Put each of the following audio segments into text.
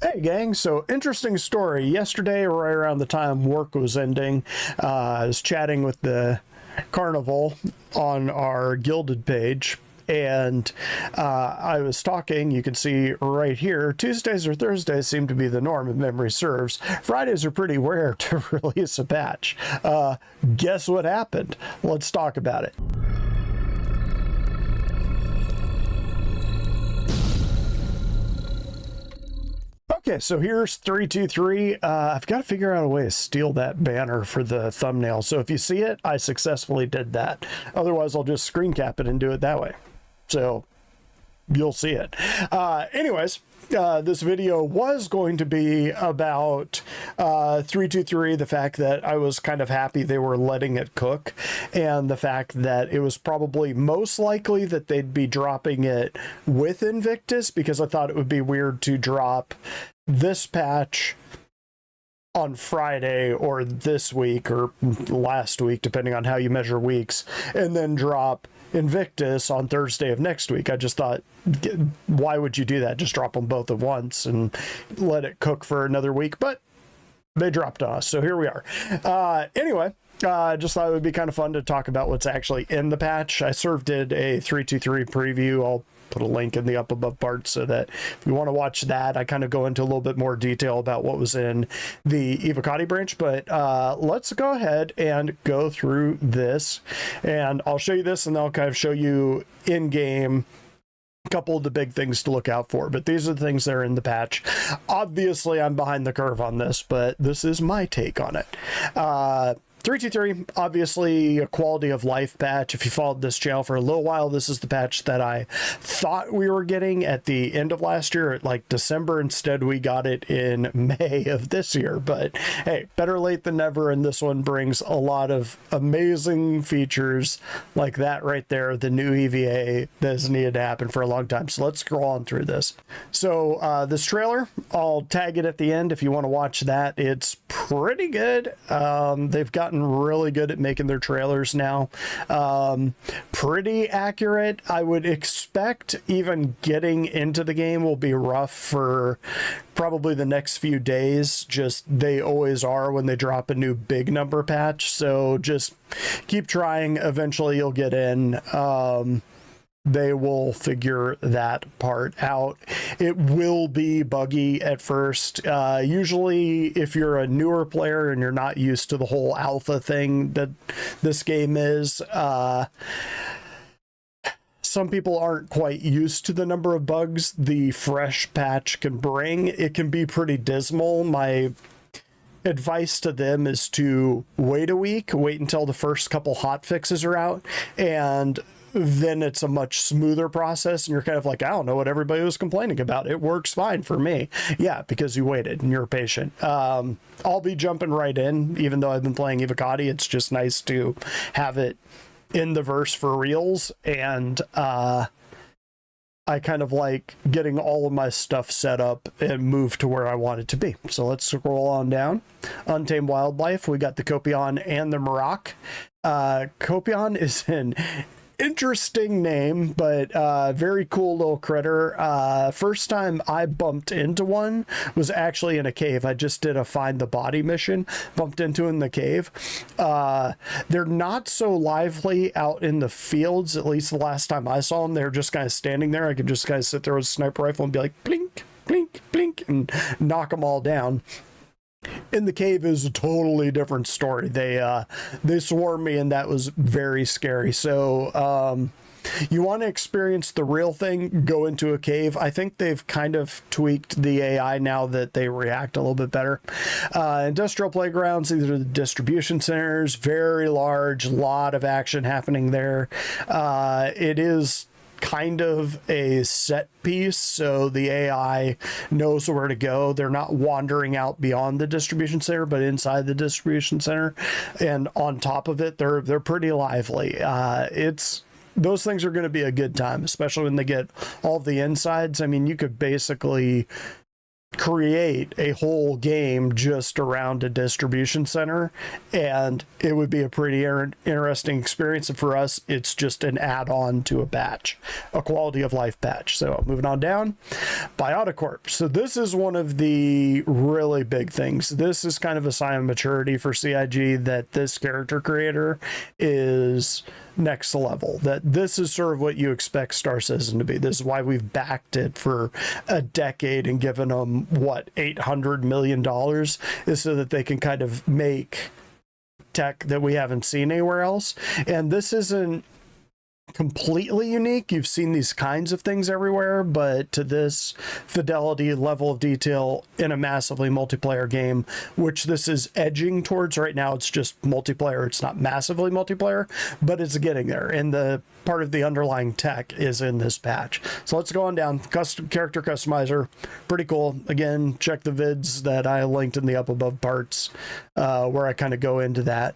Hey gang, so interesting story. Yesterday, right around the time work was ending, I was chatting with the carnival on our gilded page, and I was talking. You can see right here, Tuesdays or Thursdays seem to be the norm if memory serves. Fridays are pretty rare to release a patch. Guess what happened? Let's talk about it. Okay, so here's 323. I've got to figure out a way to steal that banner for the thumbnail. So if you see it, I successfully did that. Otherwise, I'll just screen cap it and do it that way. So you'll see it. Anyways, this video was going to be about 323, the fact that I was kind of happy they were letting it cook, and the fact that it was probably most likely that they'd be dropping it with Invictus, because I thought it would be weird to drop this patch on Friday or this week or last week, depending on how you measure weeks, and then drop Invictus on Thursday of next week. I just thought, why would you do that? Just drop them both at once and let it cook for another week. But they dropped us, so here we are. Anyway, just thought it would be kind of fun to talk about what's actually in the patch. I did a 323 preview. I'll put a link in the up above part so that if you want to watch that, I kind of go into a little bit more detail about what was in the Evocati branch. But let's go ahead and go through this, and I'll show you this, and then I'll kind of show you in game a couple of the big things to look out for. But these are the things that are in the patch. Obviously, I'm behind the curve on this, but this is my take on it. 323, obviously a quality of life patch. If you followed this channel for a little while, this is the patch that I thought we were getting at the end of last year, at like December. Instead, we got it in May of this year. But hey, better late than never, and this one brings a lot of amazing features like that right there, the new EVA that has needed to happen for a long time. So let's scroll on through this. So this trailer, I'll tag it at the end if you want to watch that. It's pretty good. They've gotten really good at making their trailers now. Pretty accurate. I would expect even getting into the game will be rough for probably the next few days. Just they always are when they drop a new big number patch. So just keep trying. Eventually you'll get in. They will figure that part out. It will be buggy at first. Usually, if you're a newer player and you're not used to the whole alpha thing that this game is, some people aren't quite used to the number of bugs the fresh patch can bring. It can be pretty dismal. My advice to them is to wait a week, wait until the first couple hot fixes are out, and then it's a much smoother process, and you're kind of like, I don't know what everybody was complaining about. It works fine for me. Yeah, because you waited and you're patient. I'll be jumping right in, even though I've been playing Evocati. It's just nice to have it in the verse for reals, and I kind of like getting all of my stuff set up and move to where I want it to be. So let's scroll on down. Untamed Wildlife, we got the Copion and the Maroc. Copion is an interesting name, but very cool little critter. First time I bumped into one was actually in a cave. I just did a find the body mission, bumped into in the cave. They're not so lively out in the fields, at least the last time I saw them. They're just kind of standing there. I could just kind of sit there with a sniper rifle and be like blink blink blink and knock them all down. In the cave is a totally different story. They swarmed me, and that was very scary. So you want to experience the real thing, go into a cave. I think they've kind of tweaked the AI now that they react a little bit better. Industrial playgrounds, these are the distribution centers, very large, lot of action happening there. It is kind of a set piece, so the AI knows where to go. They're not wandering out beyond the distribution center, but inside the distribution center, and on top of it, they're pretty lively. Those things are going to be a good time, especially when they get all the insides. I mean, you could basically create a whole game just around a distribution center, and it would be a pretty interesting experience. And for us, it's just an add-on to a patch, a quality of life patch. So moving on down, Bioticorp. So this is one of the really big things. This is kind of a sign of maturity for CIG, that this character creator is next level, that this is sort of what you expect Star Citizen to be. This is why we've backed it for a decade and given them what, $800 million, is so that they can kind of make tech that we haven't seen anywhere else. And this isn't completely unique. You've seen these kinds of things everywhere, but to this fidelity, level of detail in a massively multiplayer game, which this is edging towards right now. It's just multiplayer. It's not massively multiplayer, but it's getting there. And the part of the underlying tech is in this patch. So let's go on down. Custom character customizer, pretty cool. Again, check the vids that I linked in the up above parts, where I kind of go into that.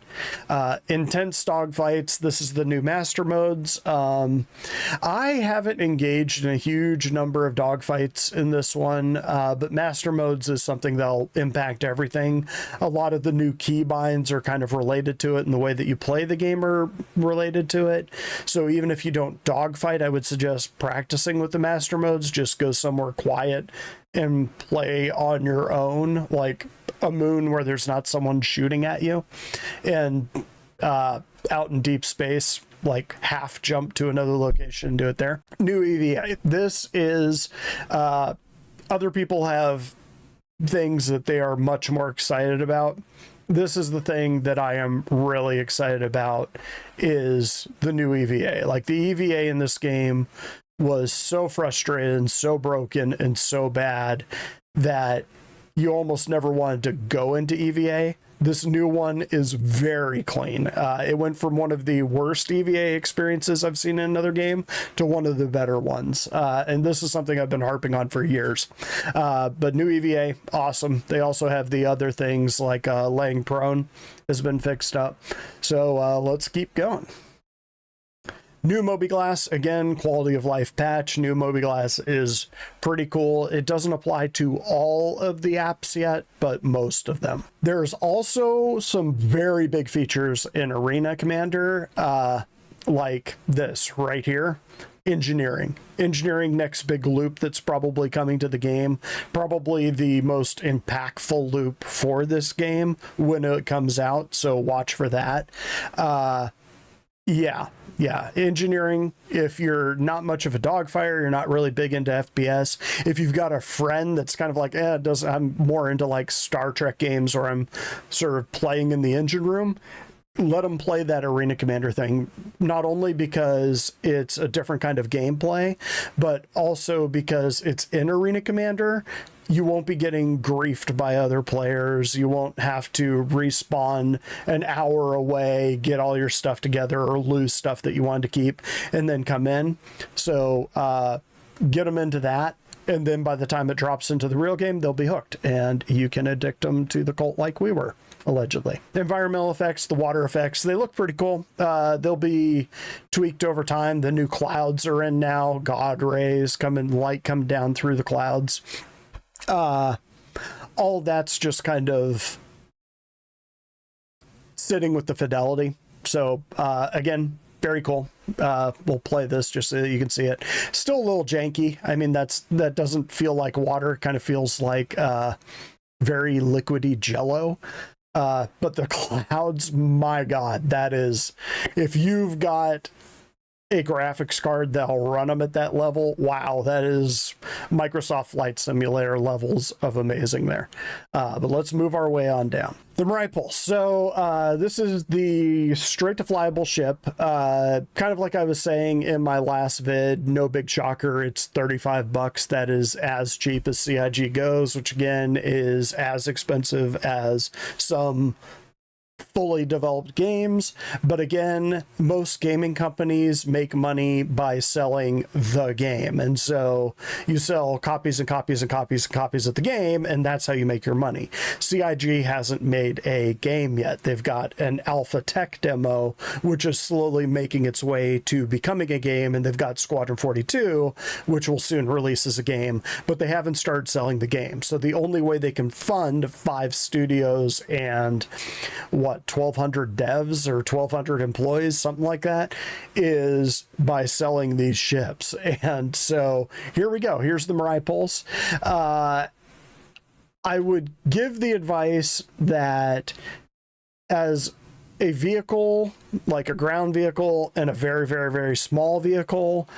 Intense dogfights. This is the new master modes. I haven't engaged in a huge number of dogfights in this one, but master modes is something that'll impact everything. A lot of the new keybinds are kind of related to it, and the way that you play the game are related to it. So even if you don't dogfight, I would suggest practicing with the master modes. Just go somewhere quiet and play on your own, like a moon where there's not someone shooting at you, and out in deep space, like half jump to another location and do it there. New EVA. This is other people have things that they are much more excited about. This is the thing that I am really excited about, is the new EVA. Like, the EVA in this game was so frustrated and so broken and so bad that you almost never wanted to go into EVA. This new one is very clean. It went from one of the worst EVA experiences I've seen in another game to one of the better ones. And this is something I've been harping on for years. But new EVA, awesome. They also have the other things like laying prone has been fixed up. So let's keep going. New Mobiglass, again, quality of life patch. New Mobiglass is pretty cool. It doesn't apply to all of the apps yet, but most of them. There's also some very big features in Arena Commander, like this right here. Engineering, next big loop that's probably coming to the game, probably the most impactful loop for this game when it comes out, so watch for that. Yeah, engineering. If you're not much of a dogfighter, you're not really big into FPS, if you've got a friend that's kind of like, I'm more into like Star Trek games, or I'm sort of playing in the engine room, let them play that Arena Commander thing, not only because it's a different kind of gameplay, but also because it's in Arena Commander. You won't be getting griefed by other players. You won't have to respawn an hour away, get all your stuff together, or lose stuff that you wanted to keep, and then come in. So get them into that. And then by the time it drops into the real game, they'll be hooked, and you can addict them to the cult like we were, allegedly. The environmental effects, the water effects, they look pretty cool. They'll be tweaked over time. The new clouds are in now. God rays light come down through the clouds. All that's just kind of sitting with the fidelity. So again, very cool. We'll play this just so that you can see it. Still a little janky. I mean, that doesn't feel like water. It kind of feels like very liquidy jello. But the clouds, my God, that is, if you've got a graphics card that'll run them at that level, wow, that is Microsoft Flight Simulator levels of amazing there. But let's move our way on down. The Mirai Pulse. So this is the straight to flyable ship. Kind of like I was saying in my last vid, no big shocker, it's $35. That is as cheap as CIG goes, which again is as expensive as some fully developed games. But again, most gaming companies make money by selling the game. And so you sell copies and copies and copies and copies of the game, and that's how you make your money. CIG hasn't made a game yet. They've got an alpha tech demo, which is slowly making its way to becoming a game, and they've got Squadron 42, which will soon release as a game, but they haven't started selling the game. So the only way they can fund 5 studios and 1,200 devs or 1,200 employees, something like that, is by selling these ships. And so here we go. Here's the Mirai Pulse. I would give the advice that as a vehicle, like a ground vehicle and a very, very, very small vehicle,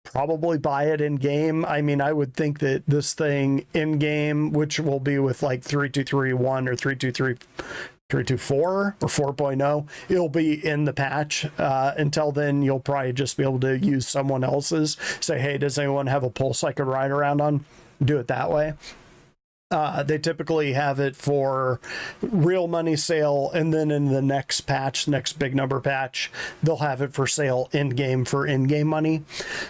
probably buy it in game. I mean, I would think that this thing in game, which will be with like 3.2.3.1 or 3.2.3.4 or 4.0, it'll be in the patch. Until then, you'll probably just be able to use someone else's. Say, hey, does anyone have a Pulse I could ride around on? Do it that way. They typically have it for real money sale, and then in the next patch, next big number patch, they'll have it for sale in-game for in-game money.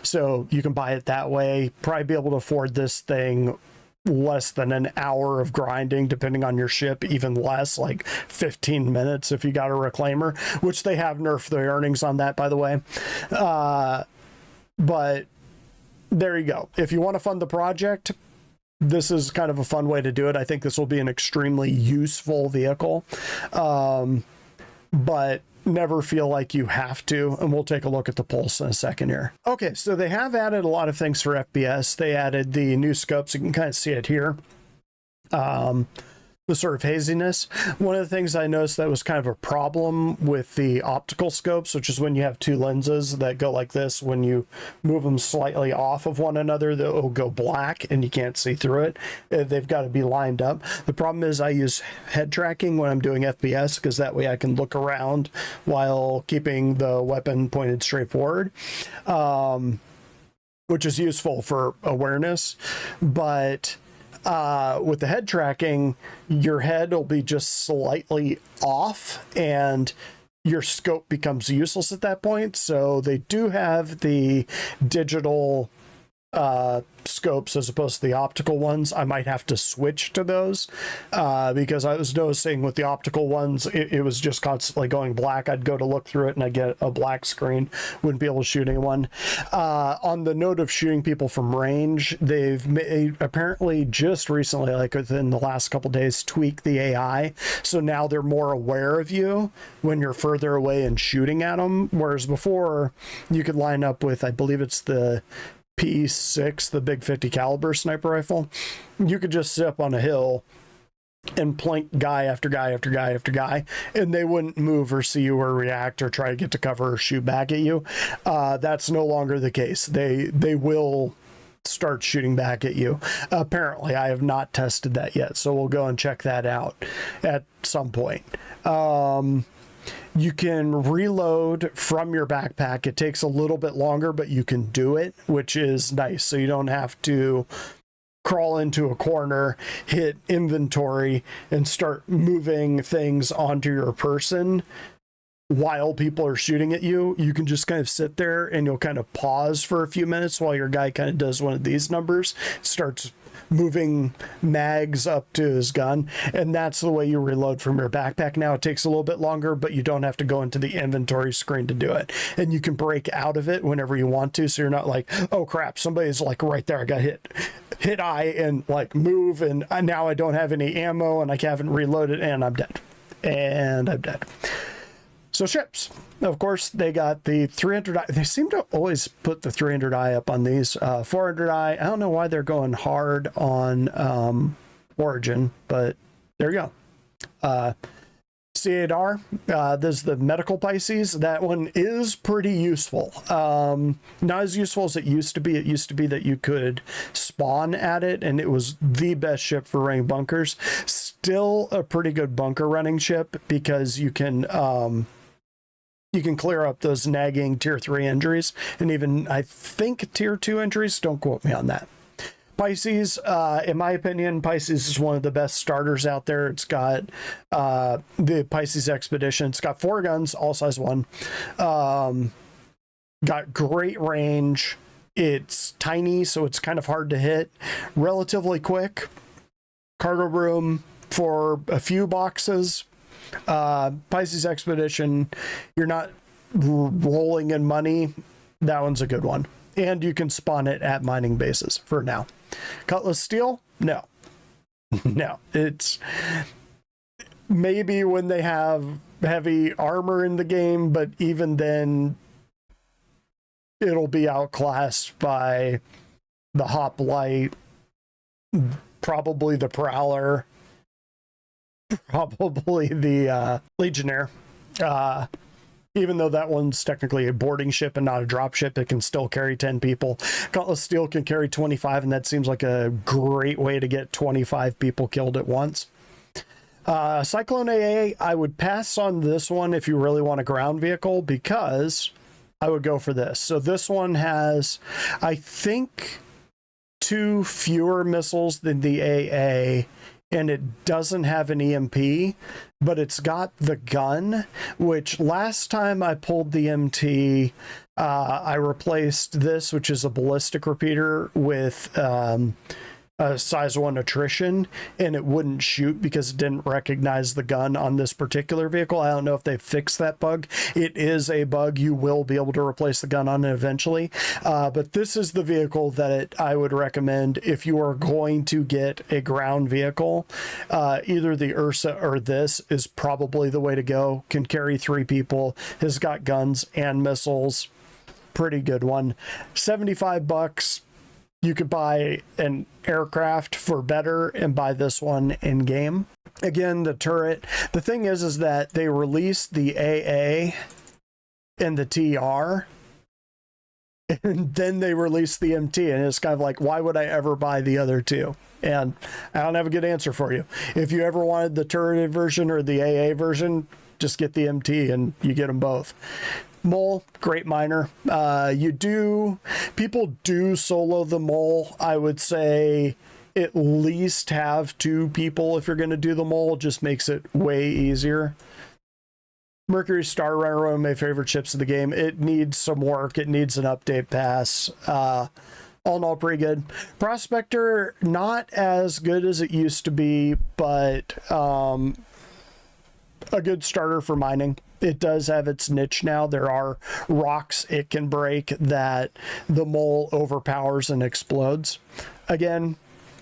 So you can buy it that way. Probably be able to afford this thing less than an hour of grinding, depending on your ship, even less, like 15 minutes if you got a reclaimer, which they have nerfed the earnings on that, by the way. But there you go. If you want to fund the project, this is kind of a fun way to do it. I think this will be an extremely useful vehicle, but never feel like you have to. And we'll take a look at the Pulse in a second here. Okay, so they have added a lot of things for FPS. They added the new scopes. You can kind of see it here. The sort of haziness. One of the things I noticed that was kind of a problem with the optical scopes, which is when you have 2 lenses that go like this, when you move them slightly off of one another, they'll go black and you can't see through it. They've got to be lined up. The problem is I use head tracking when I'm doing FPS, because that way I can look around while keeping the weapon pointed straight forward, which is useful for awareness. But with the head tracking, your head will be just slightly off and your scope becomes useless at that point. So they do have the digital scopes as opposed to the optical ones. I might have to switch to those because I was noticing with the optical ones, it was just constantly going black. I'd go to look through it and I'd get a black screen. Wouldn't be able to shoot anyone. On the note of shooting people from range, they've apparently just recently, like within the last couple days, tweaked the AI. So now they're more aware of you when you're further away and shooting at them. Whereas before, you could line up with, I believe it's the P6, the big 50 caliber sniper rifle. You could just sit up on a hill and plink guy after guy after guy after guy, and they wouldn't move or see you or react or try to get to cover or shoot back at you. That's no longer the case. They will start shooting back at you. Apparently, I have not tested that yet, so we'll go and check that out at some point. You can reload from your backpack. It takes a little bit longer, but you can do it, which is nice. So you don't have to crawl into a corner, hit inventory, and start moving things onto your person while people are shooting at you. You can just kind of sit there and you'll kind of pause for a few minutes while your guy kind of does one of these numbers, starts moving mags up to his gun, and that's the way you reload from your backpack. Now it takes a little bit longer, but you don't have to go into the inventory screen to do it, and you can break out of it whenever you want to, so you're not like, oh crap, somebody's like right there, I got hit I, and like move, and now I don't have any ammo and I haven't reloaded and I'm dead. So ships, of course, they got the 300i. They seem to always put the 300i up on these. 400i, I don't know why they're going hard on Origin, but there you go. C8R, this is the medical Pisces. That one is pretty useful. Not as useful as it used to be. It used to be that you could spawn at it, and it was the best ship for running bunkers. Still a pretty good bunker running ship, because you can clear up those nagging tier 3 injuries, and even I think tier 2 injuries. Don't quote me on that. Pisces, in my opinion, Pisces is one of the best starters out there. It's got the Pisces Expedition. It's got 4 guns, all size 1. Got great range. It's tiny, so it's kind of hard to hit. Relatively quick. Cargo room for a few boxes. Pisces Expedition, you're not rolling in money. That one's a good one. And you can spawn it at mining bases for now. Cutlass Steel? No. No. It's maybe when they have heavy armor in the game, but even then, it'll be outclassed by the Hoplite, probably the Prowler, probably the Legionnaire. Even though that one's technically a boarding ship and not a drop ship, it can still carry 10 people. Cutlass Steel can carry 25, and that seems like a great way to get 25 people killed at once. Cyclone AA, I would pass on this one if you really want a ground vehicle, because I would go for this. So this one has, I think, 2 fewer missiles than the AA, and it doesn't have an EMP, but it's got the gun, which last time I pulled the MT, I replaced this, which is a ballistic repeater, with a size 1 attrition, and it wouldn't shoot because it didn't recognize the gun on this particular vehicle. I don't know if they fixed that bug. It is a bug. You will be able to replace the gun on it eventually, but this is the vehicle that I would recommend if you are going to get a ground vehicle. Either the Ursa or this is probably the way to go. Can carry 3 people, has got guns and missiles. Pretty good one. $75. You could buy an aircraft for better and buy this one in game. Again, the turret. The thing is that they released the AA and the TR, and then they released the MT, and it's kind of like, why would I ever buy the other two? And I don't have a good answer for you. If you ever wanted the turreted version or the AA version, just get the MT and you get them both. Mole, great miner. People do solo the mole. I would say at least have 2 people if you're going to do the mole. Just makes it way easier. Mercury Star Runner, one of my favorite ships of the game. It needs some work. It needs an update pass. All in all, pretty good. Prospector, not as good as it used to be, but a good starter for mining. It does have its niche now. There are rocks it can break that the mole overpowers and explodes. Again,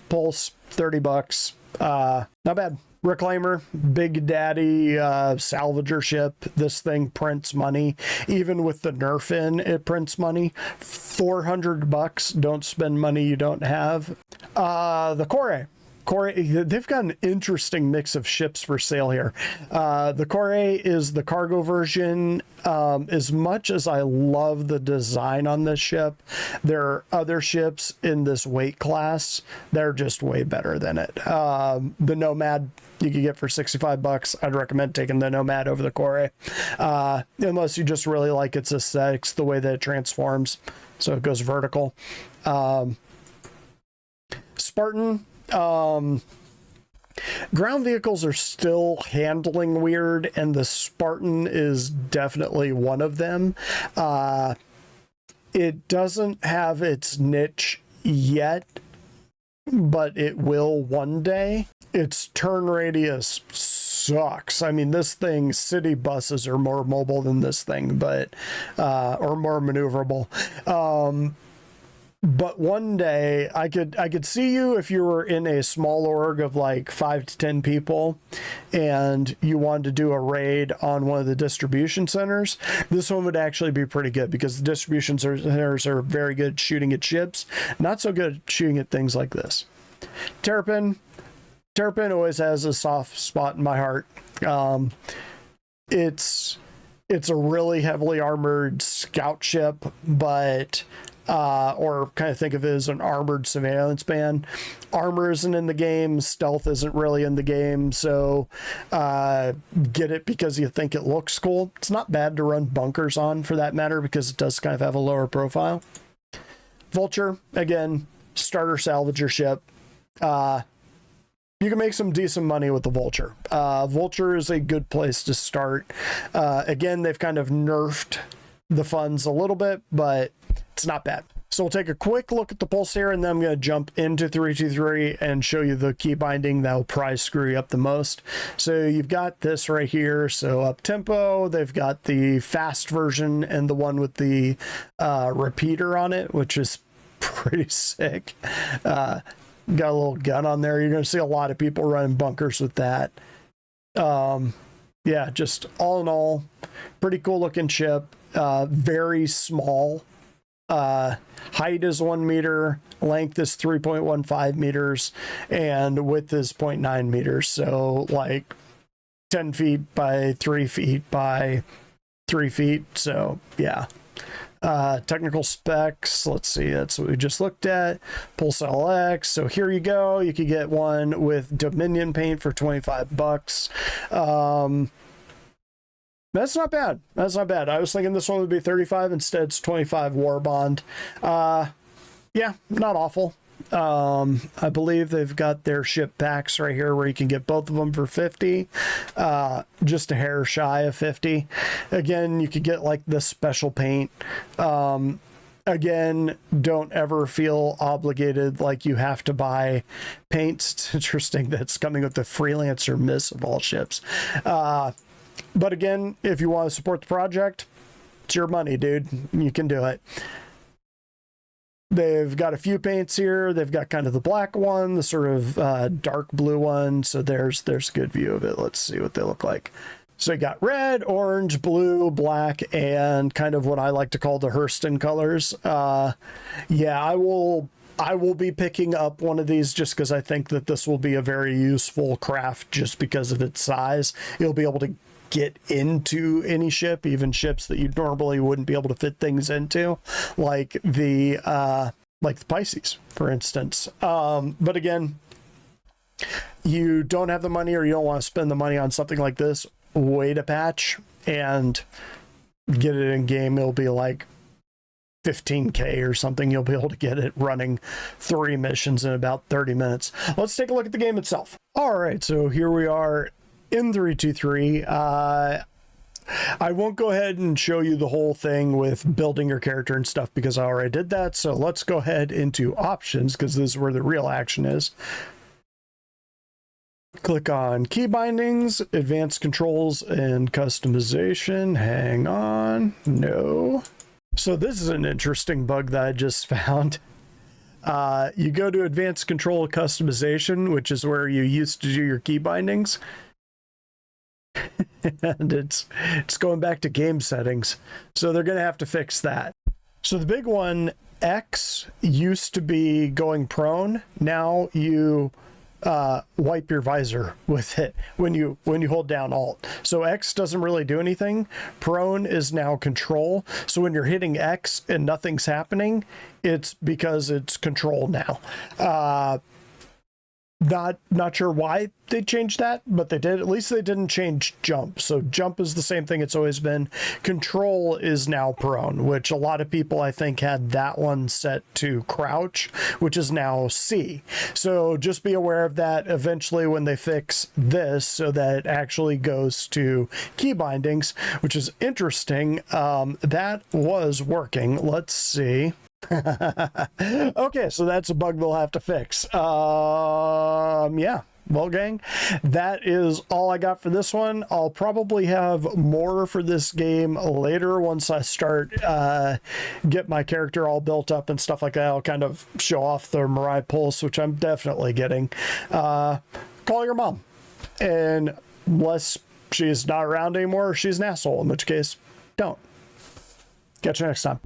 Pulse, $30. Not bad. Reclaimer, Big Daddy salvager ship. This thing prints money. Even with the nerf in, it prints money. $400. Don't spend money you don't have. The Kore. They've got an interesting mix of ships for sale here. The Kore is the cargo version. As much as I love the design on this ship, there are other ships in this weight class that are just way better than it. The Nomad you could get for $65. I'd recommend taking the Nomad over the Kore, unless you just really like its aesthetics, the way that it transforms, so it goes vertical. Spartan. Ground vehicles are still handling weird, and the Spartan is definitely one of them. It doesn't have its niche yet, but it will one day. Its turn radius sucks. I mean, this thing, city buses are more mobile than this thing, but or more maneuverable. But one day I could see you if you were in a small org of like 5 to 10 people and you wanted to do a raid on one of the distribution centers. This one would actually be pretty good because the distribution centers are very good at shooting at ships, not so good at shooting at things like this. Terrapin always has a soft spot in my heart. It's a really heavily armored scout ship, but or kind of think of it as an armored surveillance band. Armor isn't in the game, stealth isn't really in the game, so get it because you think it looks cool. It's not bad to run bunkers on, for that matter, because it does kind of have a lower profile. Vulture, again, starter salvager ship. You can make some decent money with the Vulture. Vulture is a good place to start. Again, they've kind of nerfed the funds a little bit, but it's not bad. So we'll take a quick look at the pulse here, and then I'm going to jump into 323 and show you the key binding that will probably screw you up the most. So you've got this right here. So up tempo, they've got the fast version and the one with the repeater on it, which is pretty sick. Got a little gun on there. You're going to see a lot of people running bunkers with that. Yeah, just all in all, pretty cool looking ship. Very small. Height is 1 meter, length is 3.15 meters, and width is 0.9 meters. So like 10 feet by 3 feet by 3 feet. So yeah. Technical specs, let's see, that's what we just looked at. Pulse LX. So here you go. You could get one with Dominion paint for $25. That's not bad. That's not bad. I was thinking this one would be 35. Instead, it's 25 War Bond. Yeah, not awful. I believe they've got their ship packs right here where you can get both of them for 50. Just a hair shy of 50. Again, you could get like the special paint. Again, don't ever feel obligated like you have to buy paints. It's interesting that's coming with the Freelancer Miss of all ships. But again, if you want to support the project, it's your money, dude. You can do it. They've got a few paints here. They've got kind of the black one, the sort of dark blue one. So there's a good view of it. Let's see what they look like. So you got red, orange, blue, black, and kind of what I like to call the Hurston colors. Yeah, I will be picking up one of these just because I think that this will be a very useful craft just because of its size. You'll be able to get into any ship, even ships that you normally wouldn't be able to fit things into, like the Pisces, for instance. But again, you don't have the money or you don't want to spend the money on something like this, wait a patch and get it in game. It'll be like 15K or something. You'll be able to get it running 3 missions in about 30 minutes. Let's take a look at the game itself. All right, so here we are in 323. I won't go ahead and show you the whole thing with building your character and stuff because I already did that. So let's go ahead into options because this is where the real action is. Click on key bindings, advanced controls, and customization. Hang on. No. So this is an interesting bug that I just found. You go to advanced control customization, which is where you used to do your key bindings. And it's going back to game settings. So they're going to have to fix that. So the big one, X used to be going prone. Now you wipe your visor with it when you hold down Alt. So X doesn't really do anything. Prone is now control. So when you're hitting X and nothing's happening, it's because it's control now. Not sure why they changed that, but they did. At least they didn't change jump. So jump is the same thing it's always been. Control is now prone, which a lot of people I think had that one set to crouch, which is now C. So just be aware of that eventually when they fix this so that it actually goes to key bindings, which is interesting. That was working. Let's see. Okay, so that's a bug they'll have to fix. Yeah, well, gang, that is all I got for this one. I'll probably have more for this game later once I start get my character all built up and stuff like that. I'll kind of show off the Mirai Pulse, which I'm definitely getting. Call your mom, and unless she's not around anymore, she's an asshole, in which case, don't. Catch you next time.